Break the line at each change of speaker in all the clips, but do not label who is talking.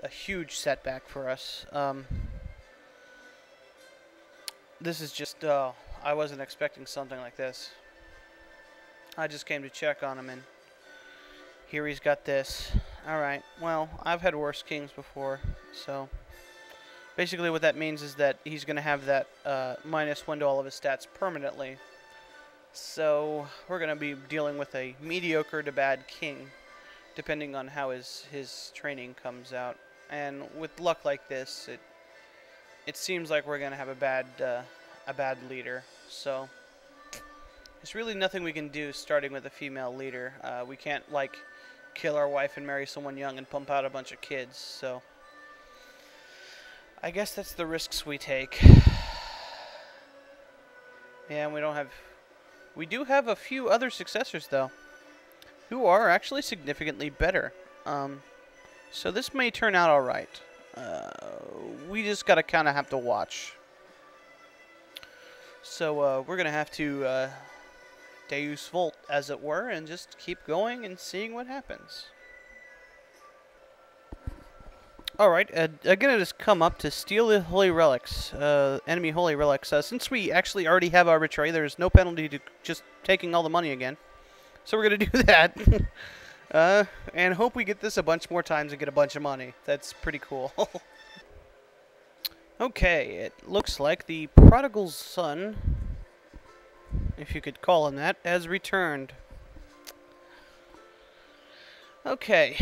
a huge setback for us. This is just, I wasn't expecting something like this. I just came to check on him, and here he's got this. Alright, well, I've had worse kings before, so basically what that means is that he's going to have that -1 to all of his stats permanently. So we're going to be dealing with a mediocre to bad king, depending on how his training comes out. And with luck like this, it seems like we're going to have a bad leader. So there's really nothing we can do starting with a female leader. We can't, like, kill our wife and marry someone young and pump out a bunch of kids. So I guess that's the risks we take. Yeah, we do have a few other successors, though, who are actually significantly better. So this may turn out alright. We just gotta kind of have to watch. So we're gonna have to Deus Volt, as it were, and just keep going and seeing what happens. Alright, again it has come up to steal the holy relics, enemy holy relics. Since we actually already have arbitrary, there's no penalty to just taking all the money again. So we're going to do that. And hope we get this a bunch more times and get a bunch of money. That's pretty cool. Okay, it looks like the prodigal son, if you could call him that, has returned. Okay,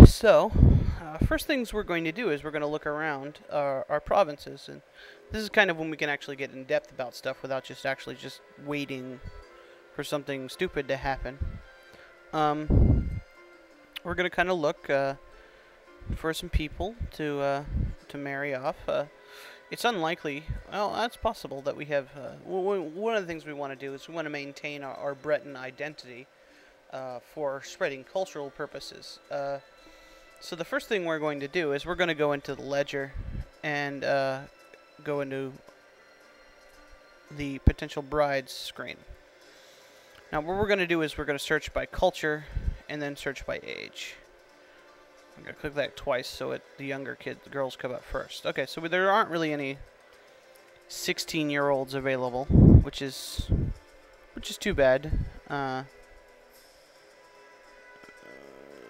so first things we're going to do is we're going to look around our provinces, and this is kind of when we can actually get in depth about stuff without just waiting for something stupid to happen. We're going to kind of look for some people to marry off. It's unlikely, well, that's possible that we have, one of the things we want to do is we want to maintain our Breton identity for spreading cultural purposes. So the first thing we're going to do is we're going to go into the ledger and go into the potential brides screen. Now what we're going to do is we're going to search by culture and then search by age. I'm going to click that twice so the younger girls come up first. Okay, so there aren't really any 16-year-olds available, which is too bad.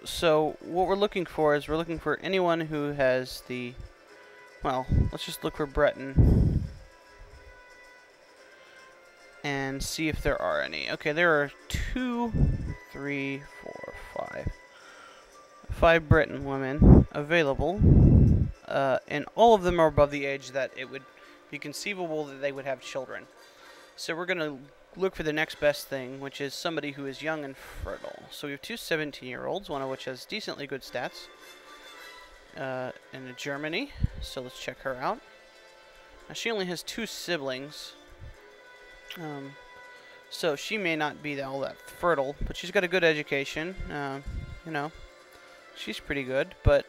So what we're looking for is we're looking for anyone who has the, well, let's just look for Breton and see if there are any. Okay, there are 2, 3, 4, 5 Breton women available, and all of them are above the age that it would be conceivable that they would have children. So we're going to look for the next best thing, which is somebody who is young and fertile. So we have 2 17-year-olds, one of which has decently good stats, in Germany, so let's check her out. Now she only has 2 siblings, so she may not be all that fertile, but she's got a good education. You know, she's pretty good, but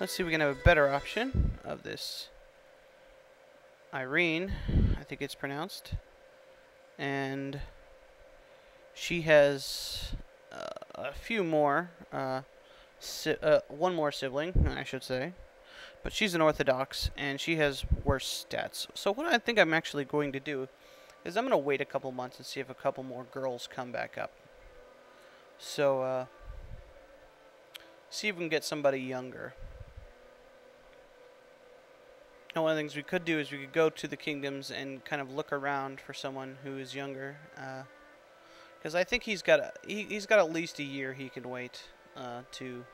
let's see if we can have a better option of this Irene, I think it's pronounced. And she has a few more, one more sibling, I should say. But she's an Orthodox, and she has worse stats. So what I think I'm actually going to do is I'm going to wait a couple months and see if a couple more girls come back up. So, see if we can get somebody younger. Now, one of the things we could do is we could go to the kingdoms and kind of look around for someone who is younger, because I think he's got at least a year he can wait to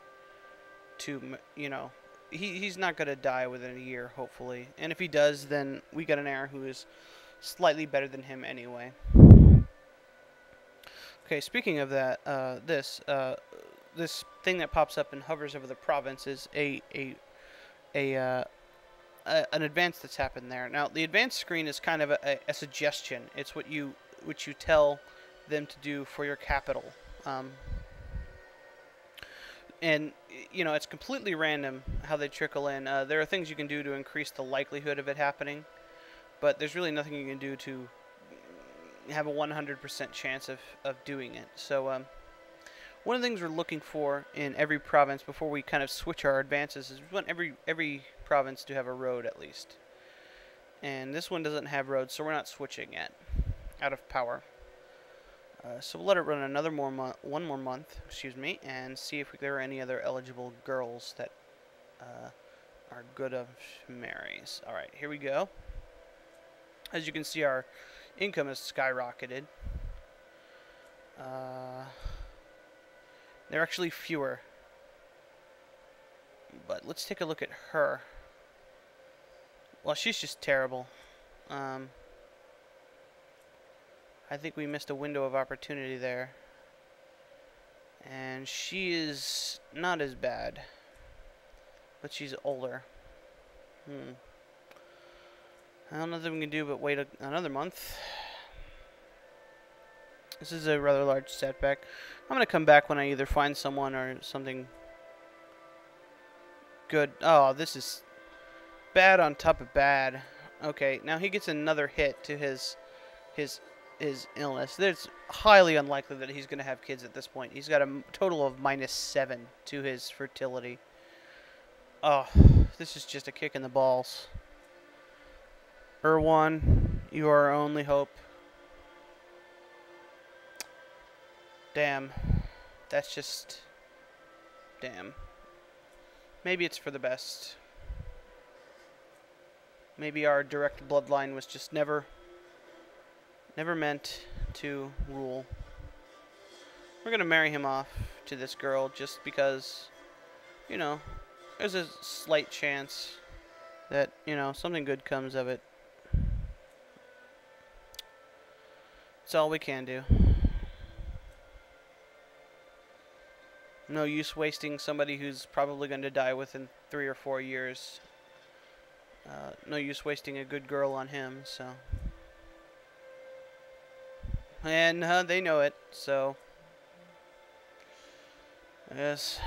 you know, he's not gonna die within a year, hopefully, and if he does, then we got an heir who is slightly better than him anyway. Okay, speaking of that, this thing that pops up and hovers over the province is an advance that's happened there. Now, the advanced screen is kind of a suggestion. It's what you tell them to do for your capital. And, you know, it's completely random how they trickle in. There are things you can do to increase the likelihood of it happening, but there's really nothing you can do to have a 100% chance of doing it. So, one of the things we're looking for in every province before we kind of switch our advances is we want every province to have a road at least. And this one doesn't have roads, so we're not switching yet out of power. So we'll let it run one more month, excuse me, and see if there are any other eligible girls that are good of marries. All right, here we go. As you can see, our income has skyrocketed. There are actually fewer. But let's take a look at her. Well, she's just terrible. I think we missed a window of opportunity there. And she is not as bad. But she's older. I don't know if we can do but wait another month. This is a rather large setback. I'm going to come back when I either find someone or something good. Oh, this is bad on top of bad. Okay, now he gets another hit to his illness. It's highly unlikely that he's going to have kids at this point. He's got a total of -7 to his fertility. Oh, this is just a kick in the balls. Erwan, you are our only hope. Damn. That's just... damn. Maybe it's for the best. Maybe our direct bloodline was just never meant to rule. We're gonna marry him off to this girl just because, you know, there's a slight chance that, you know, something good comes of it. It's all we can do. No use wasting somebody who's probably going to die within 3 or 4 years. No use wasting a good girl on him, so. And they know it, so. Yes.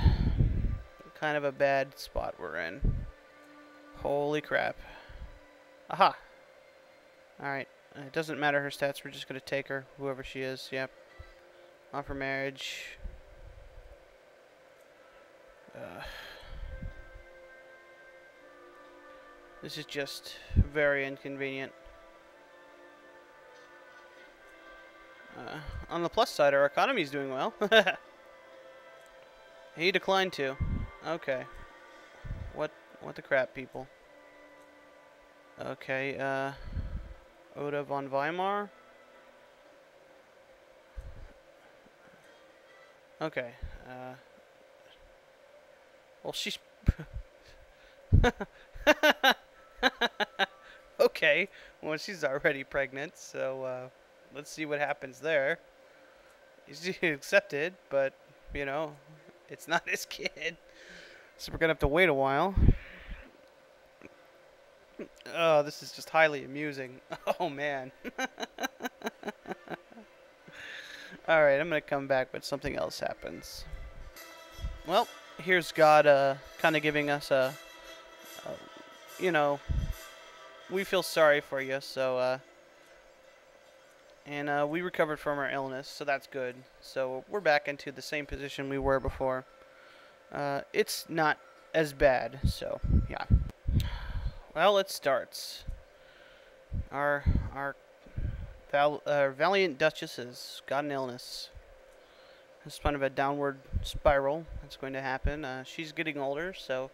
Kind of a bad spot we're in. Holy crap. Aha! Alright. It doesn't matter her stats, we're just going to take her, whoever she is, yep. Offer marriage. This is just very inconvenient. On the plus side, our economy is doing well. He declined to. Okay. What the crap, people? Okay, Oda von Weimar. Okay, well, she's... okay, well, she's already pregnant, so, let's see what happens there. He's accepted, but, you know, it's not his kid. So we're gonna have to wait a while. Oh, this is just highly amusing. Oh, man. Alright, I'm gonna come back, but something else happens. Well, here's God kind of giving us you know, we feel sorry for you, so, and we recovered from our illness, so that's good. So we're back into the same position we were before. It's not as bad, so, yeah. Well, it starts. Our valiant Duchess has got an illness. It's kind of a downward spiral that's going to happen. She's getting older, so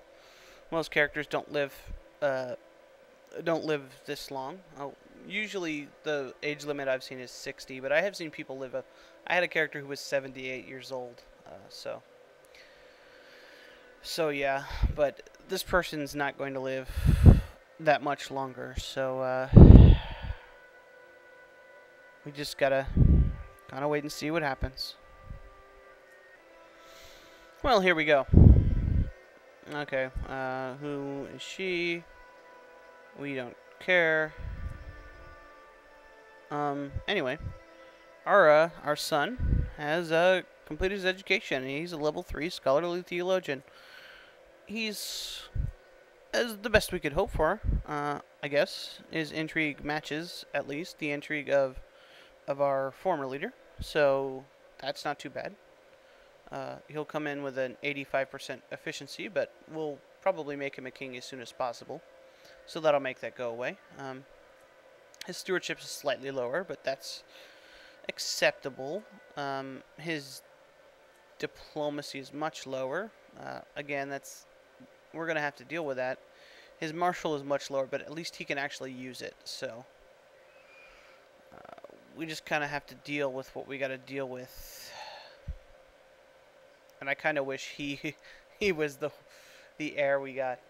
most characters don't live this long. Usually the age limit I've seen is 60, but I have seen people live I had a character who was 78 years old, so yeah, but this person's not going to live that much longer, so we just gotta kind of wait and see what happens. Well, here we go. Okay, who is she? We don't care. Anyway, our son has completed his education. He's a level 3 scholarly theologian. He's as the best we could hope for, I guess. His intrigue matches, at least, the intrigue of our former leader. So, that's not too bad. He'll come in with an 85% efficiency, but we'll probably make him a king as soon as possible. So that'll make that go away. His stewardship is slightly lower, but that's acceptable. His diplomacy is much lower. Again, we're going to have to deal with that. His martial is much lower, but at least he can actually use it. So we just kind of have to deal with what we got to deal with. And I kind of wish he was the heir we got.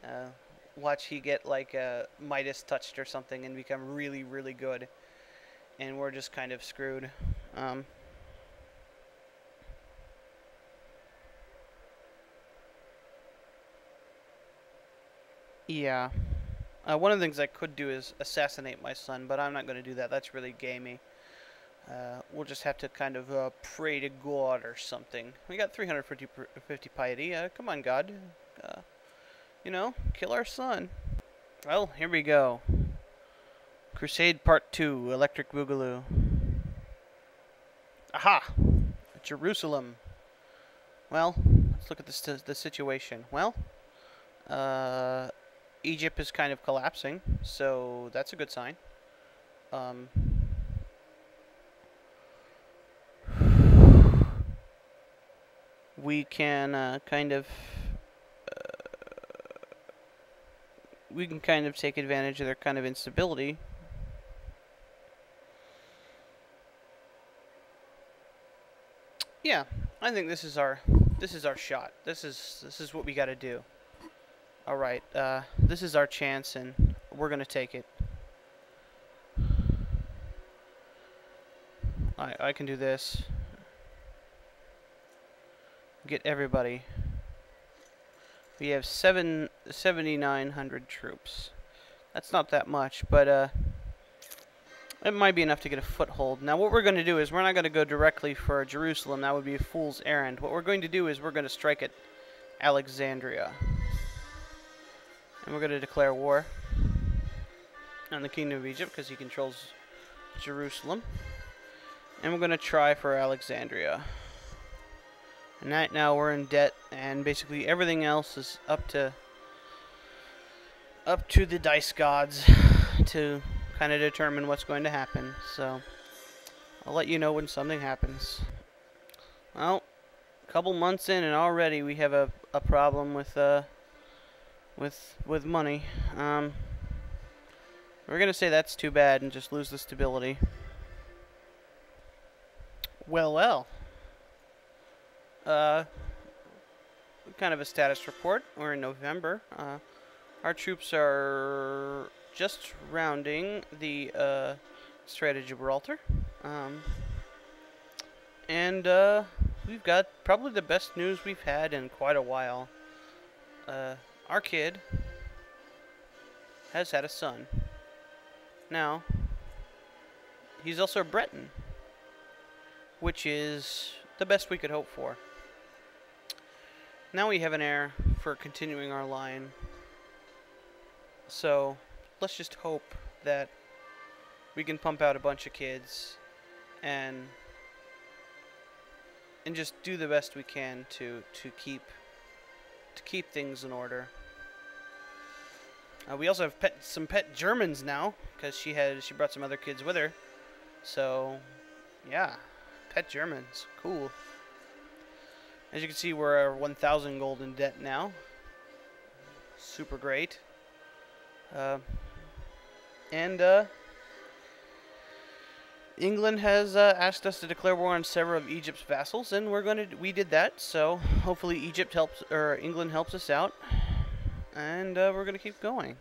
Watch he get like Midas touched or something and become really, really good. And we're just kind of screwed. Yeah. One of the things I could do is assassinate my son, but I'm not going to do that. That's really gamey. We'll just have to kind of pray to God or something. We got 350 piety. Come on, God. You know, kill our son. Well, here we go. Crusade Part 2, Electric Boogaloo. Aha! Jerusalem. Well, let's look at the situation. Well, Egypt is kind of collapsing, so that's a good sign. We can we can kind of take advantage of their kind of instability. Yeah, I think this is our shot. This is what we got to do. All right, this is our chance, and we're gonna take it. I can do this. Get everybody. We have 7,900 troops. That's not that much, but it might be enough to get a foothold. Now, what we're going to do is we're not going to go directly for Jerusalem. That would be a fool's errand. What we're going to do is we're going to strike at Alexandria. And we're going to declare war on the Kingdom of Egypt because he controls Jerusalem. And we're going to try for Alexandria. And right now we're in debt, and basically everything else is up to the dice gods to kind of determine what's going to happen. So I'll let you know when something happens. Well, a couple months in, and already we have a problem with money. We're gonna say that's too bad and just lose the stability. Well. Kind of a status report. We're in November. Our troops are just rounding the Strait of Gibraltar. And we've got probably the best news we've had in quite a while. Our kid has had a son. Now, he's also a Breton, which is the best we could hope for. Now we have an heir for continuing our line. So let's just hope that we can pump out a bunch of kids and just do the best we can to keep things in order. We also have some pet Germans now because she brought some other kids with her. So yeah, pet Germans, cool. As you can see, we're 1,000 gold in debt now. Super great. England has asked us to declare war on several of Egypt's vassals, and we did that. So hopefully England helps us out, and we're gonna keep going.